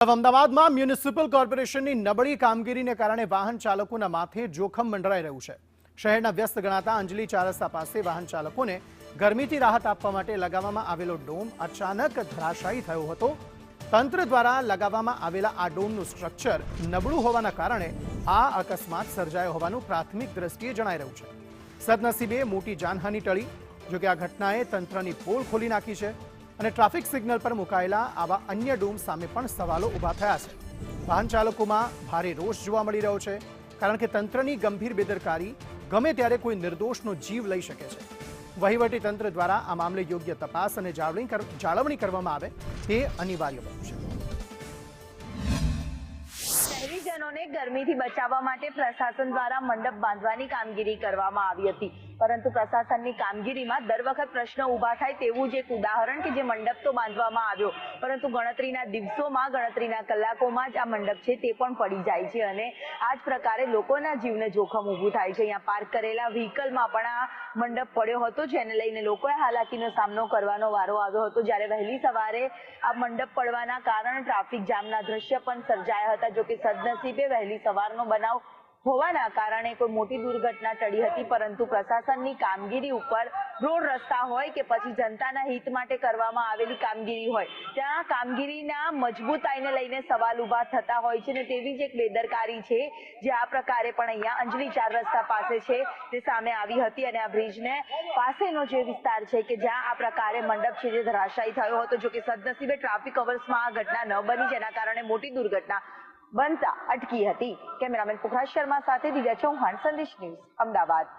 અમદાવાદમાં મ્યુનિસિપલ કોર્પોરેશનની નબળી કામગીરીને કારણે વાહન ચાલકોના માથે જોખમ મંડરાઈ રહ્યું છે। શહેરના વ્યસ્ત ગણાતા અંજલિ ચાર રસ્તા પાસે વાહન ચાલકોને ગરમીથી રાહત આપવા માટે લગાવવામાં આવેલો ડોમ અચાનક ધરાશાયી થયો હતો। તંત્ર દ્વારા લગાવવામાં આવેલા આ ડોમનું સ્ટ્રક્ચર નબળું હોવાના કારણે આ અકસ્માત સર્જાયો હોવાનું પ્રાથમિક દ્રષ્ટિએ જણાઈ રહ્યું છે। સદનસીબે મોટી જાનહાનિ ટળી, જો કે આ ઘટનાએ તંત્રની પોલ ખોલી નાખી છે અને ટ્રાફિક સિગ્નલ પર મુકાયેલા આવા અન્ય ડોમ સામે પણ સવાલો ઊભા થયા છે। વાહન ચાલકોમાં ભારે રોષ જોવા મળી રહ્યો છે, કારણ કે તંત્રની ગંભીર બેદરકારી ગમે ત્યારે કોઈ નિર્દોષનો જીવ લઈ શકે છે। વહીવટી તંત્ર દ્વારા આ મામલે યોગ્ય તપાસ અને જાળવણી કરવામાં આવે તે અનિવાર્ય બન્યું છે। શહેરીજનોને ગરમીથી બચાવવા માટે પ્રશાસન દ્વારા મંડપ બાંધવાની કામગીરી કરવામાં આવી હતી, પરંતુ પ્રશાસનની કામગીરીમાં દર વખત પ્રશ્ન ઊભા થાય તેવું જ એક ઉદાહરણ કે જે મંડપ તો બાંધવામાં આવ્યો, પરંતુ ગણતરીના દિવસોમાં, ગણતરીના કલાકોમાં જ આ મંડપ છે તે પણ પડી જાય છે અને આ જ પ્રકારે લોકોના જીવને જોખમ ઊભું થાય છે। અહીંયા પાર્ક કરેલા વ્હીકલમાં પણ આ મંડપ પડ્યો હતો, જેને લઈને લોકોએ હાલાકીનો સામનો કરવાનો વારો આવ્યો હતો। જ્યારે વહેલી સવારે આ મંડપ પડવાના કારણે ટ્રાફિક જામના દ્રશ્ય પણ સર્જાયા હતા। જો કે સદનસીબે વહેલી સવારનો બનાવ હોવાના કારણે કોઈ મોટી દુર્ઘટના ટળી હતી, પરંતુ પ્રશાસનની કામગીરી ઉપર રોડ રસ્તા હોય કે પછી જનતાના હિત માટે કરવામાં આવેલી કામગીરી હોય, ત્યાં કામગીરીના મજબૂતાઈને લઈને સવાલ ઊભા થતા હોય છે ને તેવી જ એક બેદરકારી છે જે આ પ્રકારે પણ અહીંયા અંજલિ ચાર રસ્તા પાસે છે તે સામે આવી હતી। અને આ બ્રિજને પાસેનો જે વિસ્તાર છે કે જ્યાં આ પ્રકારે મંડપ છે જે ધરાશાયી થયો હતો, જો કે સદનસીબે ટ્રાફિક અવર્સમાં આ ઘટના ન બની, જેના કારણે મોટી દુર્ઘટના બનતા અટકી હતી। કેમેરામેન પુખરાજ શર્મા સાથે દિવ્યા ચૌહાણ, સંદેશ ન્યૂઝ, અમદાવાદ।